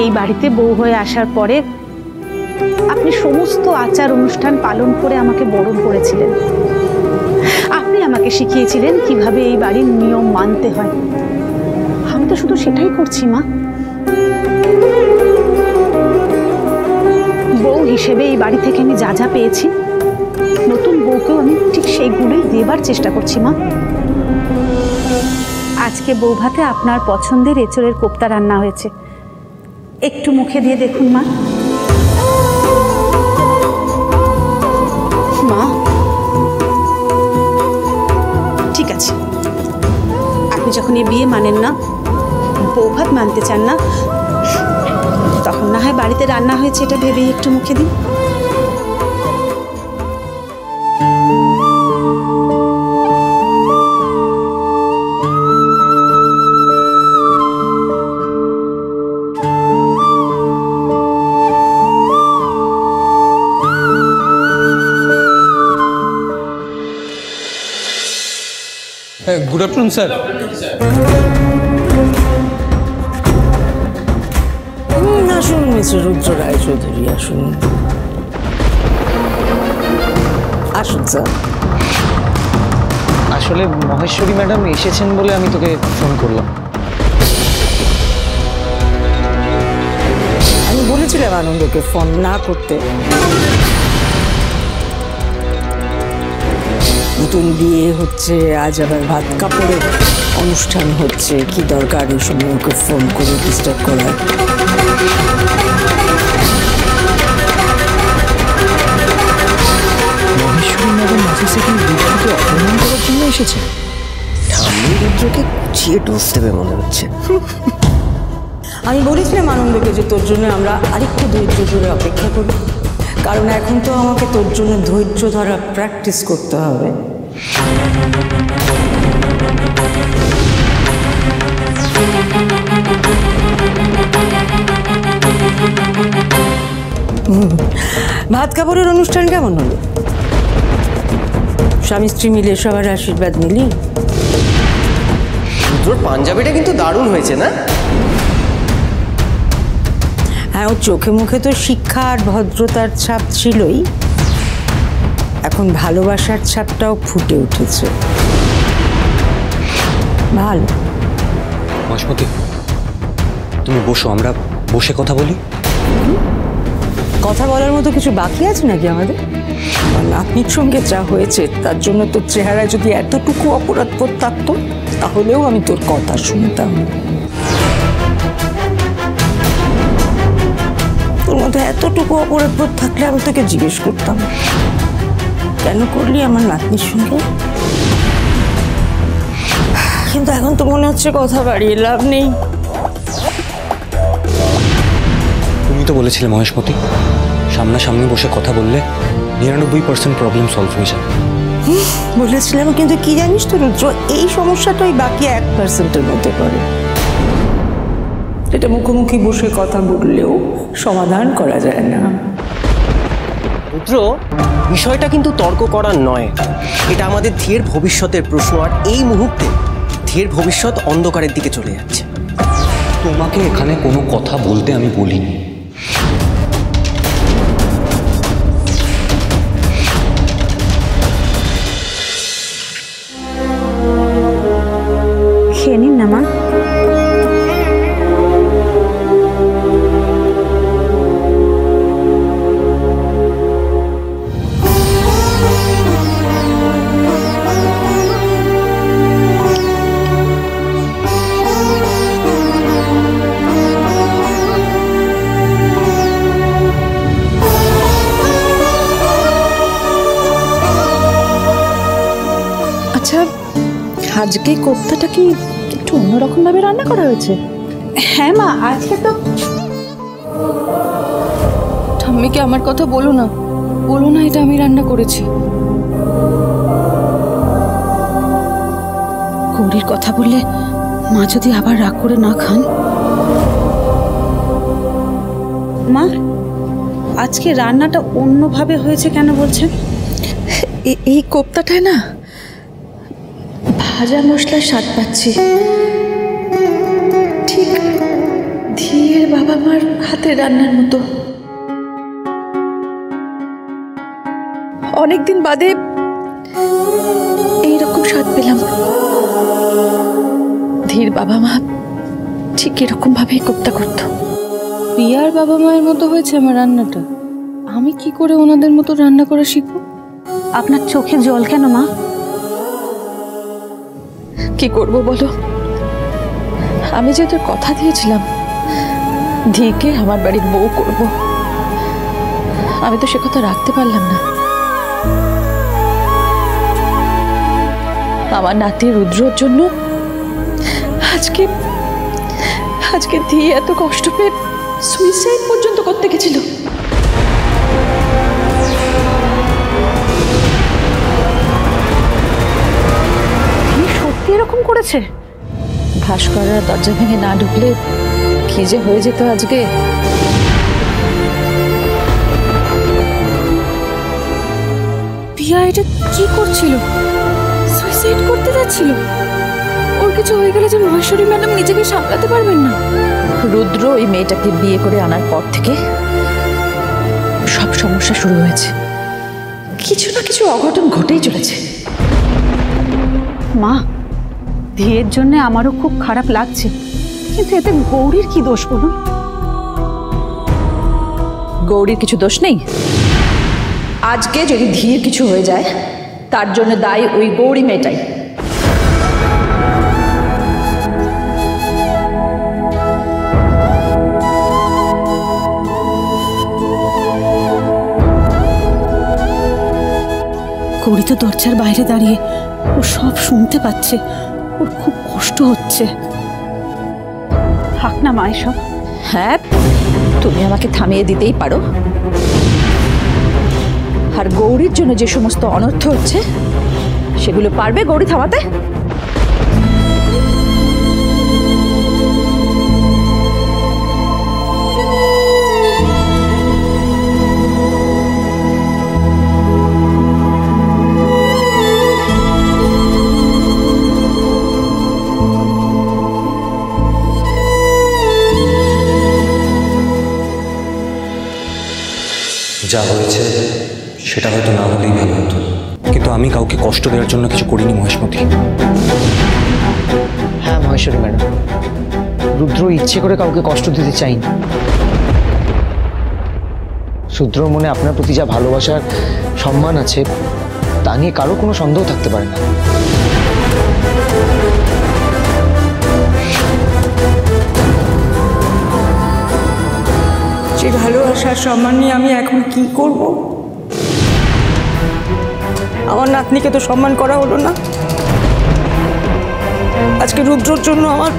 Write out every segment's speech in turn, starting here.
এই বাড়িতে বউ হয়ে আসার পরে আপনি সমস্ত আচার অনুষ্ঠান পালন করে আমাকে বরণ করেছিলেন। আপনি আমাকে শিখিয়েছিলেন কিভাবে এই বাড়ির নিয়ম মানতে হয়। আমি তো শুধু সেটাই করছি মা। বউ হিসেবে এই বাড়ি থেকে আমি যা যা পেয়েছি, নতুন বউকেও আমি ঠিক সেইগুলোই দেবার চেষ্টা করছি মা। আজকে বউ ভাতে আপনার পছন্দের এঁচড়ের কোপ্তা রান্না হয়েছে, একটু মুখে দিয়ে দেখুন মা। মা ঠিক আছে, আপনি যখন এই বিয়ে মানেন না, বউ ভাত মানতে চান না, তখন না হয় বাড়িতে রান্না হয়েছে এটা ভেবেই একটু মুখে দিন। Good afternoon sir. আসুন মিস্টার রুদ্র রায়চৌধুরী, আসুন আসুন স্যার। আসলে মহেশ্বরী ম্যাডাম এসেছেন বলে আমি তোকে ফোন করলাম। আমি বলেছিলাম আনন্দকে ফোন না করতে। নতুন বিয়ে হচ্ছে, আজ আবার ভাত কাপড়ের অনুষ্ঠান হচ্ছে, কি দরকার এই সময় ওকে ফোন করে ডিস্টার্ব করার। মহেশ্বরী ম্যাডাম অফিসে কি রুদ্রকে অপমান করার জন্য এসেছে? ঠাম্মি রুদ্রকে কুচিয়ে ডোজ দেবে মনে হচ্ছে। আমি বলেছিলাম আনন্দকে যে তোর জন্য আমরা আরেকটু ধৈর্য ধরে অপেক্ষা করি, কারণ এখন তো আমাকে তোর জন্য ধৈর্য ধরা প্র্যাকটিস করতে হবে। ভাত কাপড়ের অনুষ্ঠান কেমন হলো? স্বামী স্ত্রী মিলে সবার আশীর্বাদ নিলি? রুদ্রর পাঞ্জাবিটা কিন্তু দারুণ হয়েছে না? হ্যাঁ, ওর চোখে মুখে তো শিক্ষা আর ভদ্রতার ছাপ ছিলই, এখন ভালোবাসার ছাপটাও ফুটে উঠেছে। ভালো। মহেশমতি, তুমি বসো, আমরা বসে কথা বলি। কথা বলার মতো কিছু বাকি আছে নাকি আমাদের? আমার নাতনির সঙ্গে যা হয়েছে তার জন্য তোর চেহারায় যদি এতটুকু অপরাধবোধ থাকতো, তাহলেও আমি তোর কথা শুনতাম। তোর মধ্যে এতটুকু অপরাধবোধ থাকলে আমি তোকে জিজ্ঞেস করতাম, কেন করলি আমার নাতনির সঙ্গে? কিন্তু এখন তো মনে হচ্ছে কথা বাড়িয়ে লাভ নেই। তুমি তো বলেছিলে মহেশমতি, সামনাসামনি বসে কথা বললে 99% প্রবলেম সলভ হয়ে যায়। বলেছিলাম, কিন্তু কি জানিস তো রুদ্র, এই সমস্যাটাই বাকি 1%-এর মধ্যে পড়ে। এটা মুখোমুখি বসে কথা বললেও সমাধান করা যায় না। রুদ্র, বিষয়টা কিন্তু তর্ক করার নয়, এটা আমাদের ধীর ভবিষ্যতের প্রশ্ন। আর এই মুহূর্তে ধীর ভবিষ্যৎ অন্ধকারের দিকে চলে যাচ্ছে। তোমাকে এখানে কোনো কথা বলতে আমি বলিনি। খেয়ে নিন না মা। আচ্ছা, আজকে কোপ্তাটা কি একটু অন্যরকম ভাবে রান্না করা হয়েছে? হ্যাঁ মা, আজকে তো ঠাম্মিকে আমার কথা বলো না, বলো না এটা আমি রান্না করেছি। গৌরীর কথা বললে মা যদি আবার রাগ করে না খান। মা, আজকে রান্নাটা অন্যভাবে হয়েছে কেন বলছেন? এই কোপ্তাটায় না ভাজা মশলার স্বাদ পাচ্ছি, ঠিক ধীরের বাবা মার হাতের রান্নার মতো। অনেকদিন বাদে এইরকম স্বাদ পেলাম। ধীর বাবা মা ঠিক এরকম ভাবেই কোপ্তা করতো। প্রিয়ার বাবা মায়ের মতো হয়েছে আমার রান্নাটা। আমি কি করে ওনাদের মতো রান্না করা শিখবো? আপনার চোখে জল কেন মা? কি করব বলো, আমি যে তোর কথা দিয়েছিলাম ধীকে আমার বাড়ির বউ করব, আমি তো সে কথা রাখতে পারলাম না। আমার নাতি রুদ্রর জন্য আজকে আজকে ধী এত কষ্ট পেয়ে সুইসাইড পর্যন্ত করতে গেছিল। সত্যি এরকম করেছে? ভাস্কররা দরজা ভেঙে না ঢুকলে কি যে হয়ে যেত আজকে। প্রিয়া এটা কি করছিল? সুইসাইড করতে যাচ্ছিল? ওর কিছু হয়ে গেলে যে মহেশ্বরী ম্যাডাম নিজেকে সামলাতে পারবেন না। রুদ্র ওই মেয়েটাকে বিয়ে করে আনার পর থেকে সব সমস্যা শুরু হয়েছে। কিছু না কিছু অঘটন ঘটেই চলেছে। মা, ধীরের জন্য আমারও খুব খারাপ লাগছে, কিন্তু এতে গৌরীর কি দোষ বলুন? গৌরীর কিছু দোষ নেই। আজকে যদি ধীর কিছু হয়ে যায় তার জন্য দায়ী ওই গৌরী মেয়েটাই। গৌরী তো দরজার বাইরে দাঁড়িয়ে, ও সব শুনতে পাচ্ছে, ওর খুব কষ্ট হচ্ছে। থাক না মা এসব। হ্যাঁ, তুমি আমাকে থামিয়ে দিতেই পারো। আর গৌরীর জন্য যে সমস্ত অনর্থ হচ্ছে সেগুলো পারবে গৌরী থামাতে? যা হয়েছে সেটা হয়তো না হলেই ভালো হতো, কিন্তু আমি কাউকে কষ্ট দেওয়ার জন্য কিছু করিনি মহেশমতি। হ্যাঁ মহেশ্বরী ম্যাডাম, রুদ্র ইচ্ছে করে কাউকে কষ্ট দিতে চাইনি। রুদ্রর মনে আপনার প্রতি যা ভালোবাসার সম্মান আছে তা নিয়ে কারো কোনো সন্দেহ থাকতে পারে না। যে ভালোবাসার সম্মান নিয়ে আমি এখন কি করব? আমার নাতনিকে তো সম্মান করা হলো না। আজকে রুদ্রর জন্য আমার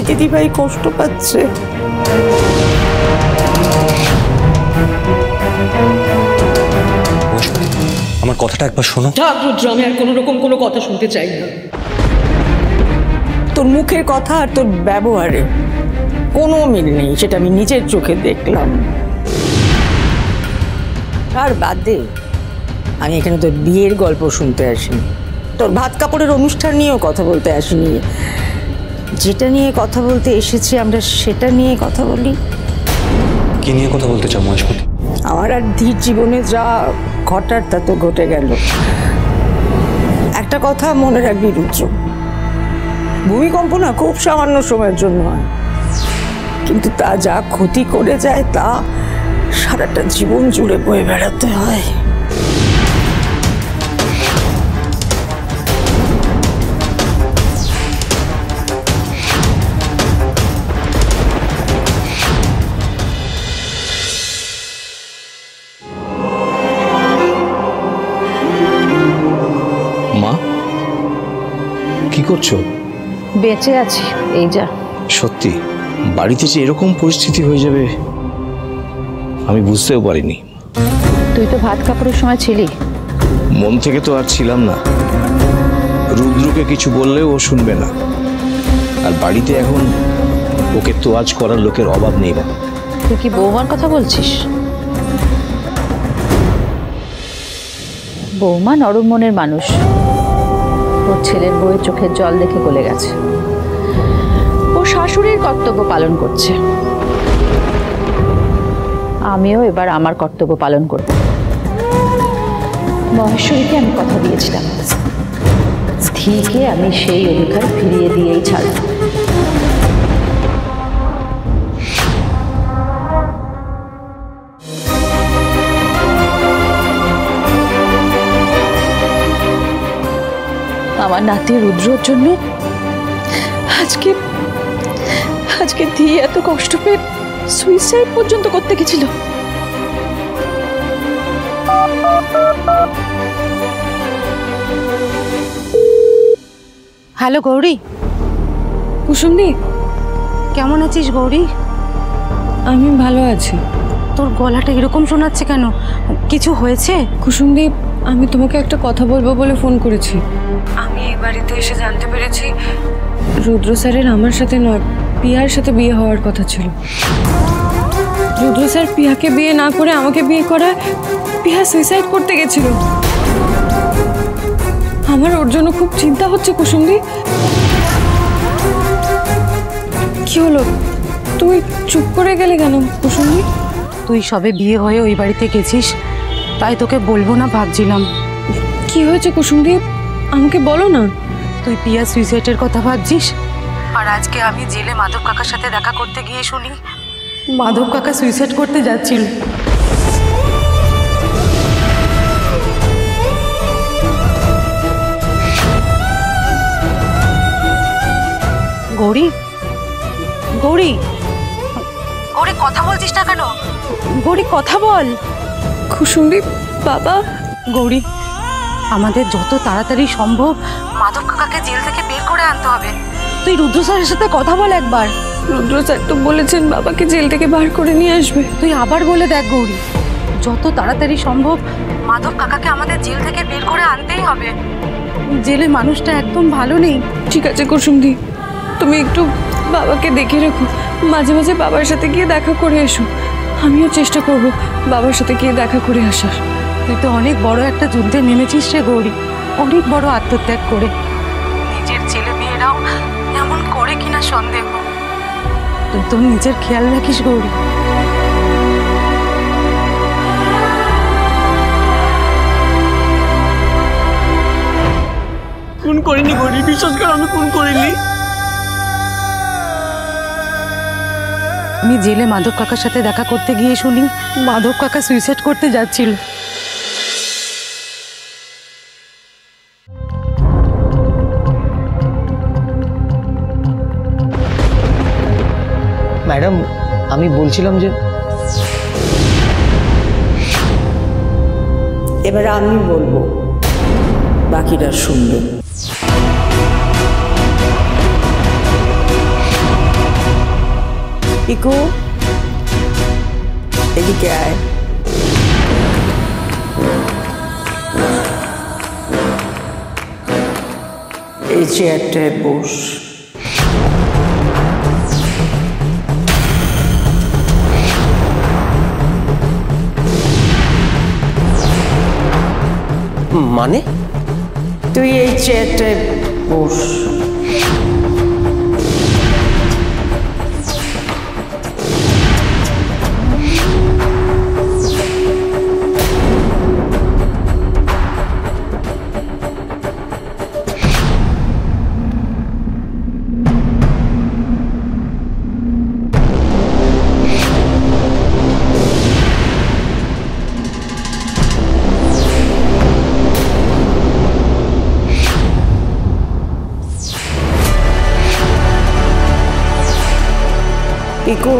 দিদিভাই কষ্ট পাচ্ছে। আমার কথাটা একবার শোনো। থাক রুদ্র, আমি আর কোনো রকম কোনো কথা শুনতে চাই না। তোর মুখের কথা আর তোর ব্যবহারে কোনো মিল নেই, সেটা আমি নিজের চোখে দেখলাম। আর বাদ দে, আমি এখানে তোর বিয়ের গল্প শুনতে আসিনি, তোর ভাত কাপড়ের অনুষ্ঠান নিয়েও কথা বলতে আসিনি। যেটা নিয়ে কথা বলতে এসেছি আমরা সেটা নিয়ে কথা বলি। কি নিয়ে কথা বলতে চাও মহেশমতি? আমার আর ধীর জীবনে যা ঘটার তা তো ঘটে গেল। একটা কথা মনে রাখবি রুদ্র, ভূমিকম্প না খুব সামান্য সময়ের জন্য হয়, কিন্তু তা যা ক্ষতি করে যায় তা সারাটা জীবন জুড়ে বয়ে বেড়াতে হয়। মা, কি করছো? বেঁচে আছি, এই যা। সত্যি বাড়িতে যে এরকম পরিস্থিতি হয়ে যাবে আমি বুঝতেও পারিনি। তুই তো ভাত কাপড়ের সময় ছিলি। মন থেকে তো আর ছিলাম না। রুদ্রকে কিছু বললেও ও শুনবে না, আর বাড়িতে এখন ওকে তোয়াজ করার লোকের অভাব নেই। মা, তুই কি বৌমার কথা বলছিস? বৌমা নরম মনের মানুষ, ওর ছেলের বউয়ের চোখের জল দেখে গলে গেছে। ও শাশুড়ির কর্তব্য পালন করছে। আমিও এবার আমার কর্তব্য পালন করব। মহেশ্বরীকে আমি কথা দিয়েছিলাম, স্থিরকে আমি সেই অধিকার ফিরিয়ে দিয়েই ছাড়ব। আমার নাতি রুদ্রর জন্য আজকে আজকে ধী এত কষ্ট পেয়ে সুইসাইড পর্যন্ত করতে গেছিল। হ্যালো গৌরী, কুসুমদি, কেমন আছিস গৌরী? আমি ভালো আছি। তোর গলাটা এরকম শোনাচ্ছে কেন? কিছু হয়েছে? কুসুমদি, আমি তোমাকে একটা কথা বলবো বলে ফোন করেছি। আমি এই বাড়িতে এসে জানতে পেরেছি রুদ্র স্যারের আমার সাথে নয়, পিয়ার সাথে বিয়ে হওয়ার কথা ছিল। রুদ্র স্যার পিয়াকে বিয়ে না করে আমাকে বিয়ে করায় পিয়া সুইসাইড করতে গেছিল। আমার ওর জন্য খুব চিন্তা হচ্ছে কুসুমদি। কি হলো, তুই চুপ করে গেলে কেন কুসুমদি? তুই সবে বিয়ে হয়ে ওই বাড়িতে গেছিস, তাই তোকে বলবো না ভাবছিলাম। কি হয়েছে কুসুমদি, আমাকে বলো না। তুই পিয়া সুইসাইডের কথা ভাবছিস, আর আজকে আমি জেলে মাধব কাকার সাথে দেখা করতে গিয়ে শুনি মাধব কাকা সুইসাইড করতে যাচ্ছিল। গৌরী, গৌরী, গৌরী কথা বলছিস না কেন? গৌরী কথা বল। কুসুমদি, বাবা। গৌরী, আমাদের যত তাড়াতাড়ি সম্ভব মাধব কাকাকে জেল থেকে বের করে আনতে হবে। তুই রুদ্র স্যারের সাথে কথা বল একবার। রুদ্র স্যার তো বলেছেন বাবাকে জেল থেকে বার করে নিয়ে আসবে। তুই আবার বলে দেখ গৌরী, যত তাড়াতাড়ি সম্ভব মাধব কাকাকে আমাদের জেল থেকে বের করে আনতেই হবে। জেলে মানুষটা একদম ভালো নেই। ঠিক আছে কুসুমদি, তুমি একটু বাবাকে দেখে রেখো, মাঝে মাঝে বাবার সাথে গিয়ে দেখা করে এসো। আমিও চেষ্টা করব বাবার সাথে গিয়ে দেখা করে আসার। তুই তো অনেক বড় একটা যুদ্ধে নেমেছিস রে গৌরী, অনেক বড় আত্মত্যাগ করে। নিজের ছেলে মেয়েরাও এমন করে কিনা সন্দেহ। তুই তো নিজের খেয়াল রাখিস গৌরী। খুন করিনি গৌরী, বিশ্বাস করো আমি খুন করিনি। আমি জেলে মাধব কাকার সাথে দেখা করতে গিয়ে শুনি মাধব কাকা সুইসাইড করতে যাচ্ছিল। ম্যাডাম, আমি বলছিলাম যে এবার আমি বলবো, বাকিরা শুনবে। পিকু, এদিকে আয়। এই চেয়ারটায় বস। মানে? তুই এই চেয়ারটায় বস। পিকু,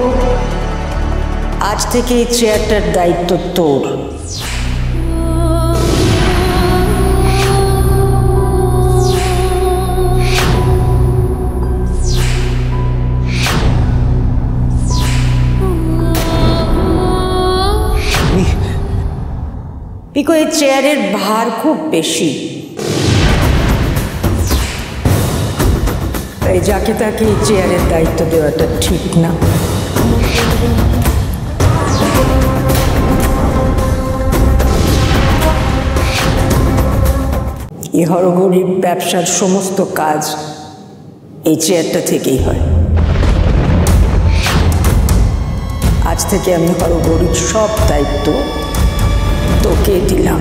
আজ থেকে এই চেয়ারটার দায়িত্ব তোর। পিকু, এই চেয়ারের ভার খুব বেশি, তাই যাকে তাকে এই চেয়ারের দায়িত্ব দেওয়াটা ঠিক না। এই হরগরিব ব্যবসার সমস্ত কাজ এই চেয়ারটা থেকেই হয়। আজ থেকে আমি হরগৌরীর সব দায়িত্ব তোকে দিলাম।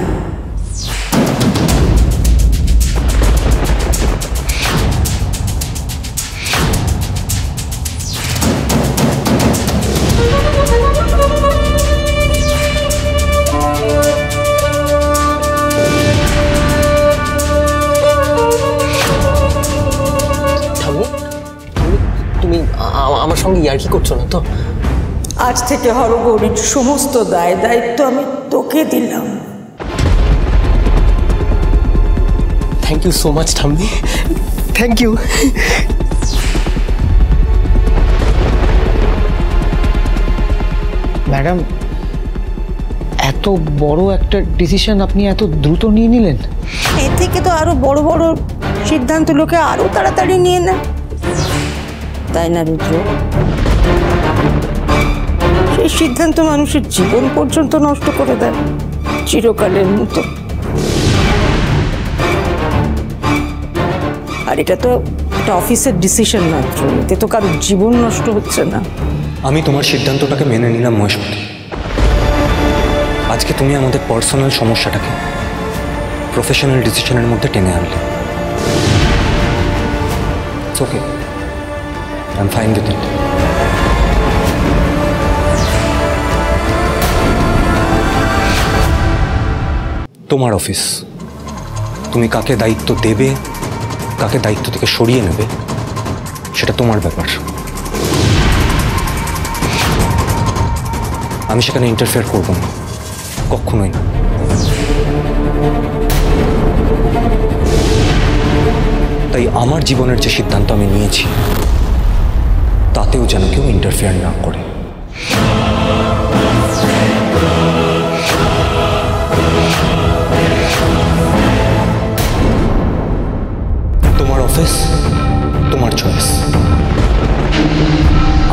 ঠাম্মি, তুমি আমার সঙ্গে ইয়ার্কি করছো না তো? আজ থেকে হরগৌরীর সমস্ত দায় দায়িত্ব আমি তোকে দিলাম। থ্যাংক ইউ সো মাচ ঠাম্মি, থ্যাংক ইউ। ম্যাডাম, এত বড় একটা ডিসিশন আপনি এত দ্রুত নিয়ে নিলেন? এর থেকে তো আরো বড় বড় সিদ্ধান্ত লোকে আরো তাড়াতাড়ি নিয়ে নেয়, তাই না রুদ্র? সেই সিদ্ধান্ত মানুষের জীবন পর্যন্ত নষ্ট করে দেয়, চিরকালের মতো। আর এটা তো একটা অফিসের ডিসিশন মাত্র, এতে তো কারোর জীবন নষ্ট হচ্ছে না। আমি তোমার সিদ্ধান্তটাকে মেনে নিলাম মহেশমতি। আজকে তুমি আমাদের পার্সোনাল সমস্যাটাকে প্রফেশনাল ডিসিশনের মধ্যে টেনে আনলে। Okay, I am fine with it. তোমার অফিস, তুমি কাকে দায়িত্ব দেবে, কাকে দায়িত্ব থেকে সরিয়ে নেবে, সেটা তোমার ব্যাপার। আমি সেখানে ইন্টারফেয়ার করব না, কখনোই না। তাই আমার জীবনের যে সিদ্ধান্ত আমি নিয়েছি তাতেও যেন কেউ ইন্টারফেয়ার না করে। তোমার অফিস, তোমার চয়েস।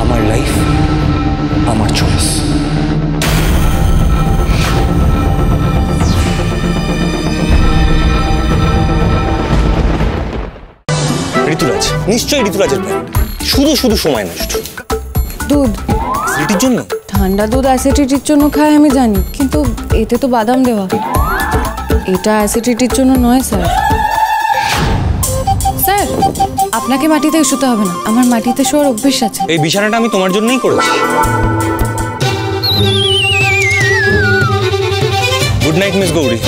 আমার লাইফ, আমার চয়েস। ঋতুরাজ, নিশ্চয়ই ঋতুরাজের প্ল্যান। শুধু শুধু সময় নষ্ট। দুধ, অ্যাসিডিটির জন্য? ঠান্ডা দুধ অ্যাসিডিটির জন্য খায় আমি জানি, কিন্তু এতে তো বাদাম দেওয়া। এটা অ্যাসিডিটির জন্য নয় স্যার। স্যার, আপনাকে মাটিতে শুতে হবে না, আমার মাটিতে শোয়ার অভ্যেস আছে। এই বিছানাটা আমি তোমার জন্যই করেছি। Good night miss Gauri.